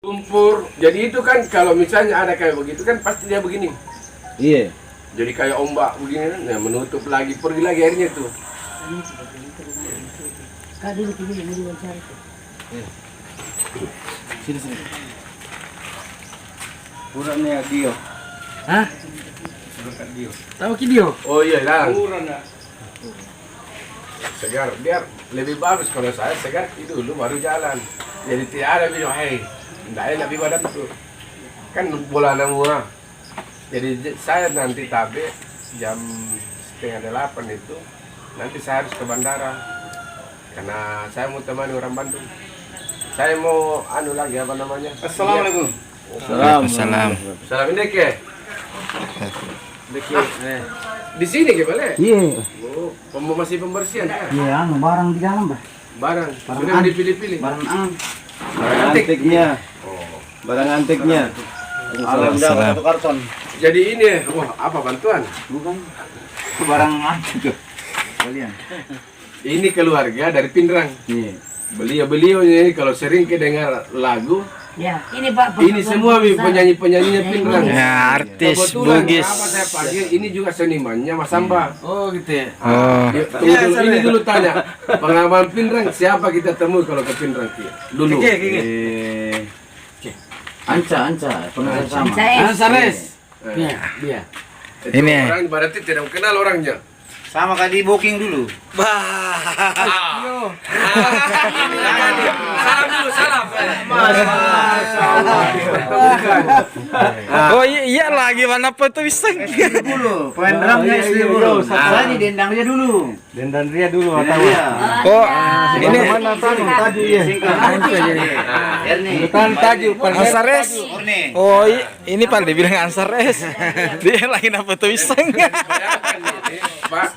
lumpur. Jadi itu kan kalau misalnya ada kayak begitu kan pasti dia begini. Iya. Jadi kayak ombak begini kan, nah, menutup lagi, pergi lagi airnya tuh. Sini. Kurangnya Dio. Hah? Kurang Dio. Tahu Kidio? Oh iya lah. Kurang ya. Segar, biar lebih bagus kalau saya segar itu dulu baru jalan. Jadi tidak ada bilang, hei, tidak enak di badan tuh. Kan bola murah. Jadi saya nanti tabe jam 7:30 itu, nanti saya harus ke bandara. Karena saya mau temani orang Bandung. Saya mau anu lagi apa namanya? Assalamualaikum. Waalaikumsalam. Salam indek ya? Di sini ke balik? Iya. Oh, masih pembersihan ya? Iya, barang di dalam, Bah. Barang, sudah dipilih-pilih. Barang an. Barang antik. Antiknya. Oh. Barang antiknya. Alam dah satu karton. Jadi ini, wah apa bantuan? Bukan. Barang antik. Kalian. Ini keluarga dari Pindrang. Iya. Beliau ini kalau sering kedengar lagu, Ya, ini Pak. ini semua penyanyi-penyanyinya Pindrang. Ya, artis Kebetulan Bugis. kenapa saya panggil, ini juga senimannya Mas Samba. Oh, gitu ya. Oh, Ya, tunggu dulu, ini dulu tanya, pengalaman Pindrang siapa kita temui kalau ke Pindrang dulu? Anca, pernah sama. Saya Iya, dia. Itu Ini. orang berarti tidak kenal orangnya. Sama kayak di booking dulu. Salam dulu, salam. oh iya lagi mana foto bisa? Dulu, pemain drumnya istri dulu. Saya di dendang dia dulu. Dendan Ria dulu Dendang dia. Oh, ini mana tadi ya. Bukan Taju, Ansares. Oh, ini Pak dibilang Ansares. Dia lagi na foto iseng. Pak.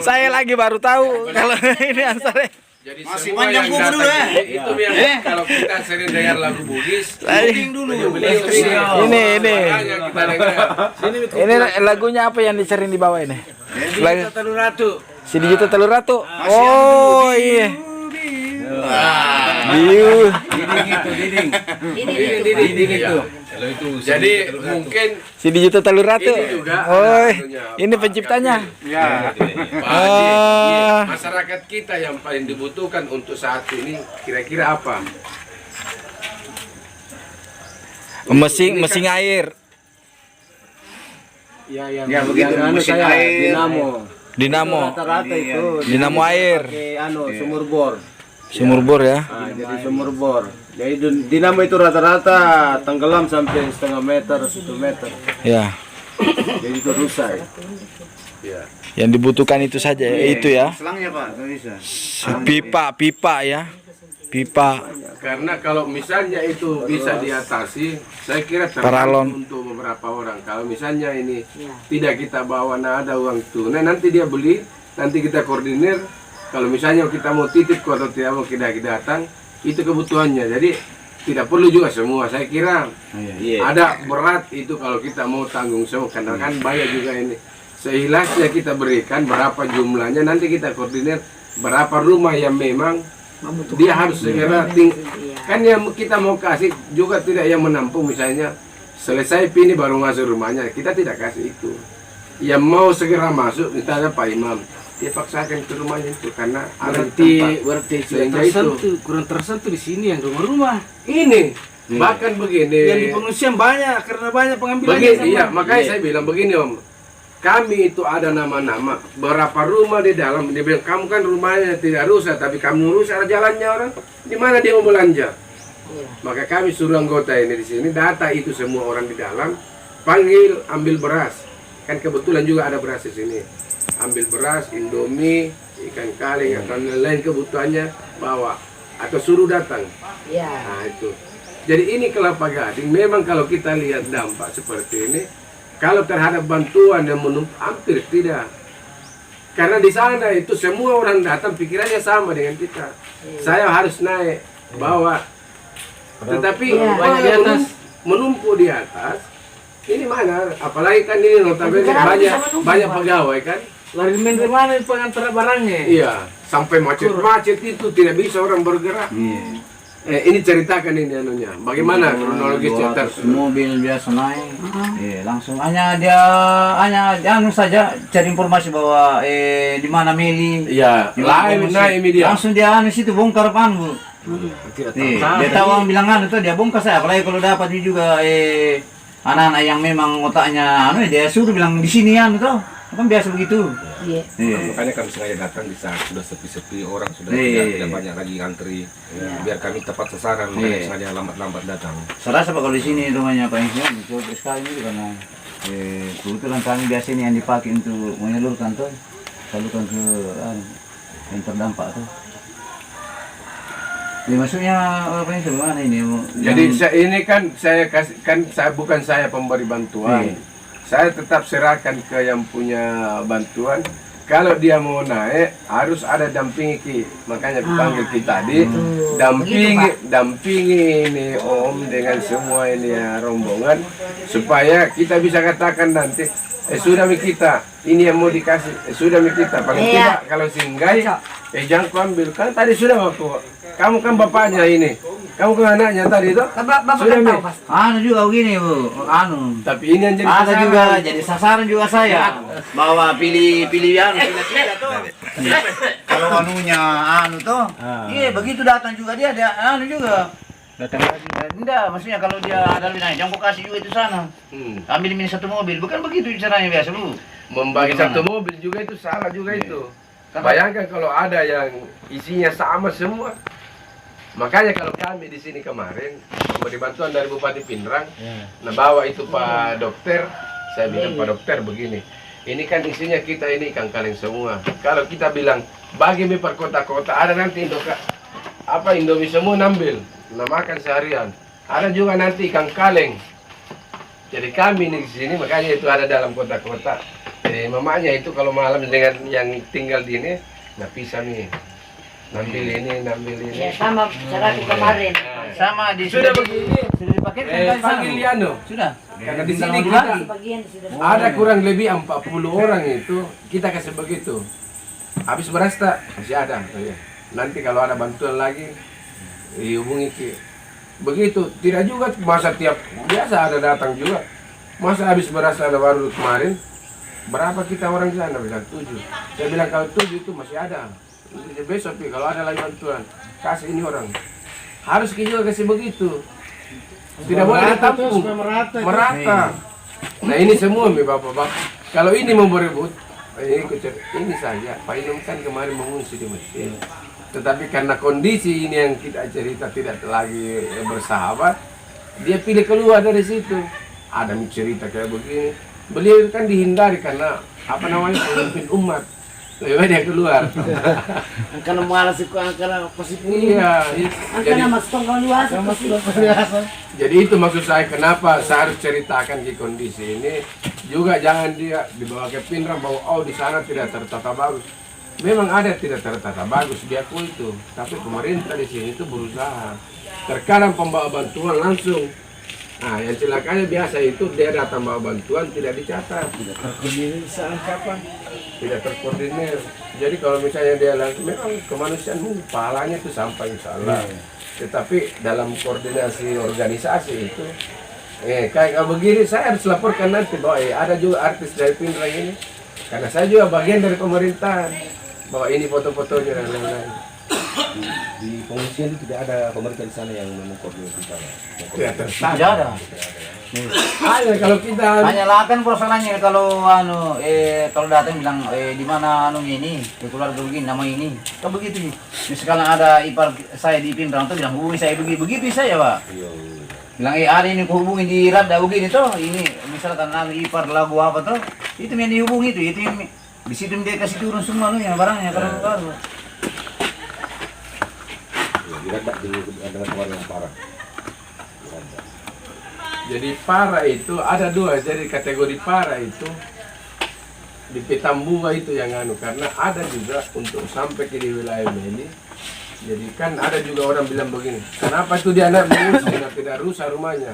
Saya lagi baru tahu kalau ini Ansares. Jadi Masih semua panjang yang kuku datang dulu, ya? Itu yang kalau kita sering dengar lagu Bugis, Booking dulu. Ini. makanya kita dengar. Ini lagunya apa yang dicari di bawah ini? Lagu Telur Ratu. Si Dijuta Telur Ratu. Oh iya. Diu. Diding. Diding itu. Jadi mungkin Si Dijuta Telur Ratu. ini juga Oh, ada anunya, ini Pak penciptanya. Ya. Pak Haji, iya, masyarakat kita yang paling dibutuhkan untuk saat ini kira-kira apa? Mesin air. Ya begitu mesin air. Dinamo. Rata-rata itu. Dinamo air. Pakai sumur bor. Sumur bor ya. Jadi sumur bor. Jadi dinamo itu rata-rata tenggelam sampai 1,5 meter, 1 meter. Ya. Jadi itu rusak. Ya. Yang dibutuhkan itu saja itu ya. Selangnya Pak, nggak bisa. Pipa ya. Pipa. Karena kalau misalnya itu bisa diatasi, saya kira Paralon. terbantu untuk beberapa orang. Kalau misalnya ini tidak kita bawa, nah ada uang tunai, nanti dia beli, nanti kita koordinir. Kalau misalnya kita mau titip atau tidak mau kita datang, itu kebutuhannya. Jadi tidak perlu juga semua. Saya kira ada berat itu kalau kita mau tanggung semua, karena kan banyak juga ini. Seikhlasnya kita berikan berapa jumlahnya, nanti kita koordinir berapa rumah yang memang dia harus segera kan yang kita mau kasih juga tidak yang menampung, misalnya selesai ini baru masuk rumahnya, kita tidak kasih itu. Yang mau segera masuk misalnya Pak Imam, dia paksakan ke rumahnya itu karena ada Berarti sehingga itu kurang tersentuh di sini yang rumah-rumah. ini bahkan begini Yang di pengungsian banyak karena banyak pengambilannya. begini iya, makanya saya bilang begini Om, kami itu ada nama-nama berapa rumah di dalam. Dia bilang kamu kan rumahnya tidak rusak, tapi kamu rusak jalannya orang. Di mana dia mau belanja? Maka kami suruh anggota ini di sini data itu semua orang di dalam, panggil ambil beras. Kan kebetulan juga ada beras di sini. Ambil beras, Indomie, ikan kaling atau lain kebutuhannya bawa atau suruh datang. Ya. Nah itu. Jadi ini Kelapa Gading memang kalau kita lihat dampak seperti ini. Kalau terhadap bantuan yang menumpuk hampir tidak. Karena di sana itu semua orang datang pikirannya sama dengan kita. Saya harus naik, bawa. Tetapi banyak di atas, menumpuk di atas. Ini mana? Apalagi kan ini notabene banyak pegawai kan. Lari dari mana pengantar barangnya? Iya, sampai macet-macet itu tidak bisa orang bergerak. Ini ceritakan ini anunya. Bagaimana kronologisnya? 200 mobil biasa naik. Langsung hanya anu saja cari informasi bahwa di mana Meli. Iya, live naik media. Langsung dia anu situ bongkar pan, Bu. Dia tahu orang bilang anu tuh dia bongkar saya. Apalagi kalau dapat juga anak-anak yang memang otaknya anu dia suruh bilang di sini anu tuh. Kan biasa begitu. Iya. Makanya kami sengaja datang di saat sudah sepi-sepi orang sudah tidak banyak lagi antri biar kami tepat sasaran makanya sengaja lambat-lambat datang. Saya rasa Pak, kalau di sini rumahnya Pak Insya coba sekali ini karena kebetulan kami biasa ini yang dipakai untuk menyalurkan tuh salurkan ke yang terdampak tuh. Maksudnya apa ini gimana ini? Jadi ini kan saya kasih bukan saya pemberi bantuan. Saya tetap serahkan ke yang punya bantuan. Kalau dia mau naik harus ada dampingi makanya dipanggil kita tadi dampingi ini Om dengan semua ini rombongan supaya kita bisa katakan nanti sudah kita ini yang mau dikasih sudah kita paling tidak kalau singgai jangan kau ambil kan tadi sudah kamu kan bapaknya ini. Kamu kan anaknya tadi itu? Bapak Sudah, kan tahu Mi? Mas. Anu juga begini Bu, anu. Tapi ini yang jadi Ada sasaran. juga jadi sasaran juga saya. Bahwa pilih pilih tuh. Kalau anunya anu tuh. Iya begitu datang juga dia anu juga. Datang lagi. Enggak, maksudnya kalau dia ada lebih naik, jangan kau kasih juga itu sana. Ambil ini satu mobil, bukan begitu caranya biasa Bu. Membagi satu mobil juga itu salah juga itu. Bayangkan kalau ada yang isinya sama semua. Makanya kalau kami di sini kemarin memberi bantuan dari Bupati Pindrang, nah bawa itu Pak Dokter, saya bilang Pak Dokter begini, ini kan isinya kita ini ikan kaleng semua. Kalau kita bilang bagi mi per kota-kota, ada nanti Indomie semua nambil, nah makan seharian. Ada juga nanti ikan kaleng. Jadi kami di sini makanya itu ada dalam kota-kota. Jadi mamanya itu kalau malam dengan yang tinggal di ini, nah pisah nih. Nambil ini. Ya sama cara kemarin. Sama di Sudah begini. sudah dipakai Panggil Liano. Sudah. Karena di sini kita Bagian sudah. ada kurang lebih 40 orang itu kita kasih begitu. Habis beras tak masih ada. Oh, iya. Nanti kalau ada bantuan lagi dihubungi ke. Begitu. Tidak juga masa tiap biasa ada datang juga. Masa habis beras ada baru kemarin. Berapa kita orang di sana bilang 7. Saya bilang kalau 7 itu masih ada. Besok kalau ada lagi bantuan kasih ini orang harus kita juga kasih begitu tidak boleh ditampung merata. Nah ini semua mi bapak-bapak kalau ini mau berebut ini saja Pak Inum kan kemarin mengungsi di masjid tetapi karena kondisi ini yang kita cerita tidak lagi bersahabat dia pilih keluar dari situ ada cerita kayak begini beliau kan dihindari karena apa namanya pemimpin umat. Lebih dia keluar. Karena malas itu karena pasti Iya. Angkana mas tongkol luas. Jadi itu maksud saya kenapa saya harus ceritakan di kondisi ini juga jangan dia dibawa ke Pindrang bahwa di sana tidak tertata bagus. Memang ada tidak tertata bagus diakui itu, tapi pemerintah di sini itu berusaha. Terkadang pembawa bantuan langsung. Nah, yang celakanya biasa itu dia datang bawa bantuan tidak dicatat, tidak terkoordinir kapan, tidak terkoordinir. Jadi kalau misalnya dia langsung memang kemanusiaan pahalanya itu sampai insya Allah. Tetapi dalam koordinasi organisasi itu, kayak begini saya harus laporkan nanti bahwa ada juga artis dari Pindrang ini, karena saya juga bagian dari pemerintahan bahwa ini foto-fotonya dan lain-lain. Di pengungsian itu tidak ada pemerintah di sana yang mengkoordinasi sana. Tidak Tidak ada. Hanya kalau kita Hanya lah kan persoalannya kalau kalau datang bilang di mana ini keluarga begini nama ini. Kan begitu nih. Sekarang ada ipar saya di Pindrang tuh bilang hubungi saya begitu saya Pak. Bilang ada ini kuhubungi di Rada begini tuh ini misalkan ipar lagu apa tuh itu yang dihubungi itu yang di situ dia kasih turun semua ya barangnya kalau baru. Tidak dengan orang yang parah. jadi parah itu ada dua, jadi kategori parah itu di Petambunga itu yang karena ada juga untuk sampai ke di wilayah Meli. Jadi kan ada juga orang bilang begini, kenapa itu dia anak mengungsi tidak rusak rumahnya?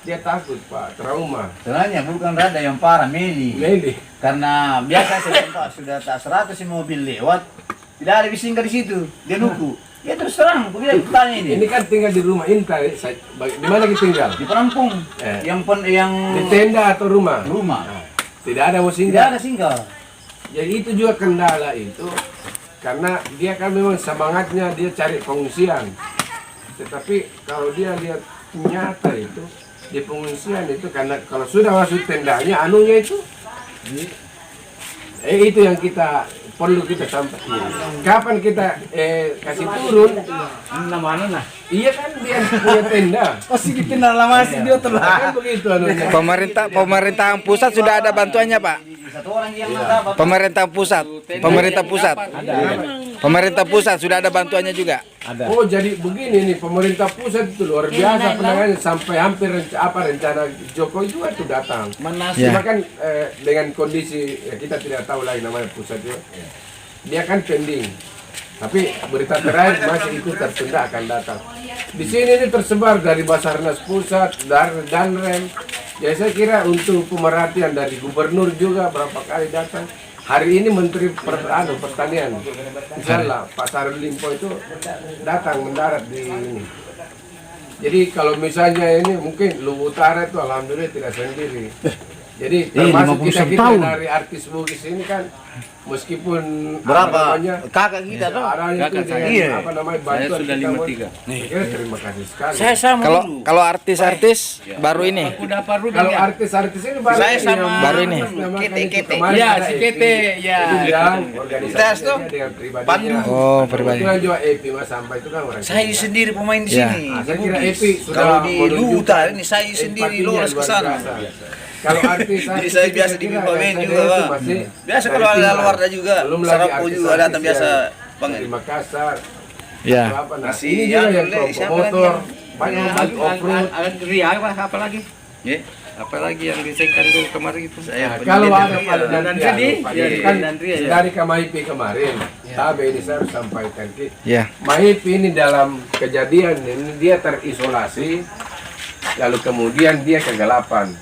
Dia takut Pak, trauma. Sebenarnya bukan Rada yang parah Meli. Karena biasa saya sudah tak 100 mobil lewat, tidak ada bising di situ, dia nuku. Ya terus terang, begitu tanya ini. Ini kan tinggal di rumah Inta. Di mana kita tinggal? Di Perampung. Yang Di tenda atau rumah? rumah. Tidak ada mau Tidak singgah. ada singgah. Jadi itu juga kendala itu. Karena dia kan memang semangatnya dia cari pengungsian. Tetapi kalau dia lihat nyata itu di pengungsian itu, karena kalau sudah masuk tendanya anunya itu itu yang kita perlu kita sampaikan. Kapan kita kasih turun? Mana? Iya kan dia punya tenda. Oh sih dikenal lama sih dia terlalu. Kan begitu anunya. Pemerintahan pusat sudah ada bantuannya, Pak. Satu orang yang dapat. Pemerintah pusat sudah ada bantuannya juga. Oh jadi begini nih, pemerintah pusat itu luar biasa penanganannya, sampai hampir rencana Jokowi juga tuh datang. Ya. Cuma kan dengan kondisi kita tidak tahu lagi namanya pusat itu. Dia kan pending. Tapi berita terakhir masih itu tertunda akan datang. Di sini ini tersebar dari Basarnas pusat, dari Danrem. Ya saya kira untuk pemerhatian dari gubernur juga berapa kali datang. Hari ini Menteri Pertanian, misalnya Pak Sarul Limpo itu datang mendarat di ini. Jadi kalau misalnya ini mungkin Luwu Utara itu alhamdulillah tidak sendiri. Jadi termasuk kita dari artis Bugis ini kan, meskipun Berapa? Kakak kita dong. apa namanya bantuan sudah 53. Terima kasih sekali. Saya sama Kalau artis-artis baru ini. Kalau artis-artis ini baru Saya ini sama yang baru ini. Kete. kemarin Ya, ada si Epi. Kete, ya. Itu bilang organisasi tuh. dengan pribadinya. Oh, pribadi. Kebetulan juga Epi Mas sampai itu kan orang. Saya sendiri pemain di Ya. sini. Nah, saya kira Epi sudah Kalau di menunjukkan Luta ini saya sendiri empatinya lolos ke luar sana. biasa. Kalau artis Jadi saya biasa di pemain juga, Pak. Biasa kalau ada luar juga, Sarapo juga datang biasa, Bang. Di Makassar. Ya. Apa, nah, Masih ini juga yang boleh, siapa motor, lagi banyak membantu off-road. Ria apa lagi? Ya. Apalagi yang disengkan dulu kemarin itu. Saya Kalau ada pendidik. pada Dan nanti Redi, ya, ya, kan dan Ria, ya. dari Kamaipi kemarin, tapi ini saya harus sampaikan Ya. Maipi ini dalam kejadian ini dia terisolasi, lalu kemudian dia kegelapan.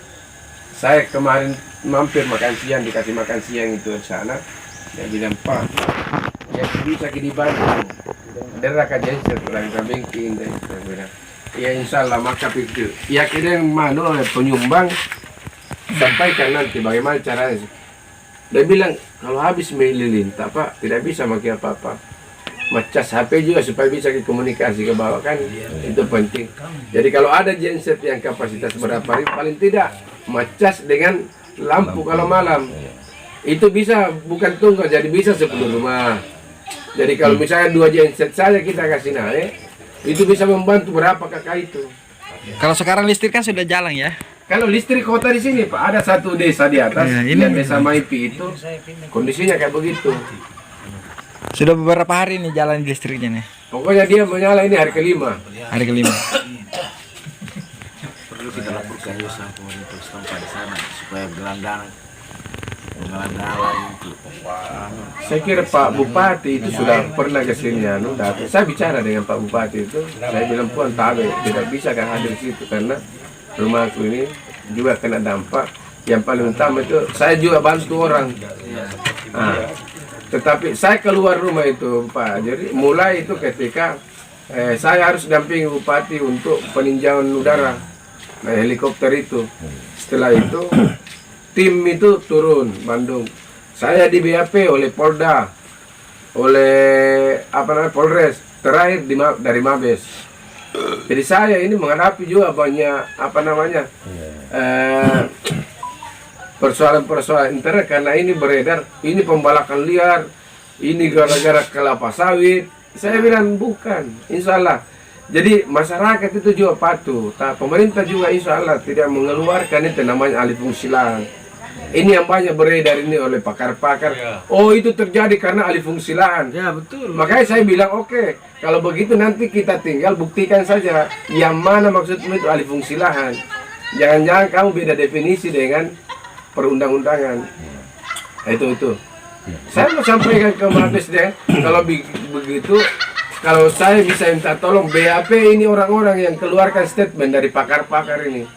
Saya kemarin mampir makan siang, dikasih makan siang itu di sana, dia bilang Pak, ya bisa di Bandung, daerah kajian setelah kambing ini, saya bilang. Ya insya Allah maka pikir, ya kira yang mana oleh penyumbang sampaikan nanti bagaimana caranya. Dia bilang kalau habis melilintah Pak tidak bisa pakai apa-apa. Macas HP juga supaya bisa komunikasi ke bawah kan itu penting. Jadi kalau ada genset yang kapasitas berapa paling tidak macas dengan lampu kalau malam itu bisa bukan tunggal jadi bisa 10 rumah. Jadi kalau misalnya 2 genset saja kita kasih naik itu bisa membantu berapa kakak itu. Kalau sekarang listrik kan sudah jalan ya. Kalau listrik kota di sini Pak ada satu desa di atas, Ya, ini- yang desa Maipi itu kondisinya kayak begitu. Sudah beberapa hari nih jalan listriknya nih. Pokoknya dia menyala ini hari kelima. Hari kelima. Perlu kita laporkan juga sama pemerintah setempat di sana supaya gelandang lagi. Saya kira Pak Bupati itu sudah pernah ke sini datang. Saya bicara dengan Pak Bupati itu, saya bilang Puan Tabe tidak bisa kan hadir di situ karena rumahku ini juga kena dampak. Yang paling utama itu saya juga bantu orang. Nah, tetapi saya keluar rumah itu Pak. Jadi mulai itu ketika saya harus dampingi Bupati untuk peninjauan udara, helikopter itu. Setelah itu tim itu turun Bandung. Saya di BAP oleh Polda, oleh Polres, terakhir dari Mabes. Jadi saya ini menghadapi juga banyak persoalan-persoalan internet karena ini beredar, ini pembalakan liar, ini gara-gara kelapa sawit. Saya bilang bukan, insya Allah. Jadi masyarakat itu juga patuh. Pemerintah juga insya Allah tidak mengeluarkan itu namanya alih fungsi lahan. Ini yang banyak beredar ini oleh pakar-pakar. Oh itu terjadi karena alih fungsi lahan. Ya betul. Makanya saya bilang oke, kalau begitu nanti kita tinggal buktikan saja yang mana maksudmu itu alih fungsi lahan. Jangan-jangan kamu beda definisi dengan perundang-undangan. Itu. Saya mau sampaikan ke Mabes deh, kalau begitu, kalau saya bisa minta tolong BAP ini orang-orang yang keluarkan statement dari pakar-pakar ini.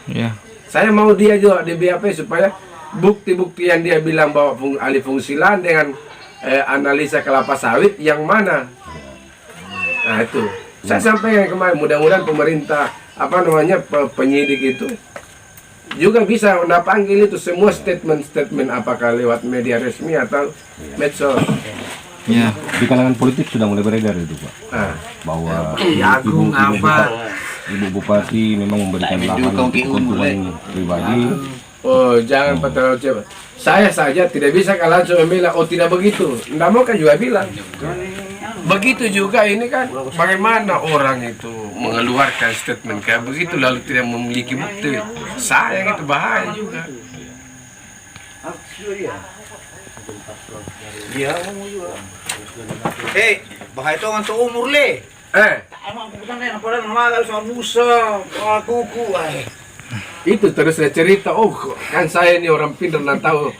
Ya. Saya mau dia juga di BAP supaya bukti-bukti yang dia bilang bahwa alih fungsi lahan dengan analisa kelapa sawit yang mana. Nah itu, saya sampaikan kemarin, mudah-mudahan pemerintah penyidik itu juga bisa panggil itu semua statement apakah lewat media resmi atau medsos. Ya. Di kalangan politik sudah mulai beredar itu Pak, Nah, bahwa Jagung Ibu Bupati memang memberikan lahan untuk keuntungan pribadi. oh jangan terlalu cepat. Saya saja tidak bisa kalau langsung bilang, oh tidak begitu. Nggak mau kan juga bilang. Begitu juga ini kan, bagaimana orang itu mengeluarkan statement kayak begitu lalu tidak memiliki bukti. Sayang, itu bahaya juga. Bahaya itu kan seumur le. Emang bukan yang pada nama soal musa, kuku, Itu terus saya cerita, oh kan saya ini orang pintar dan tahu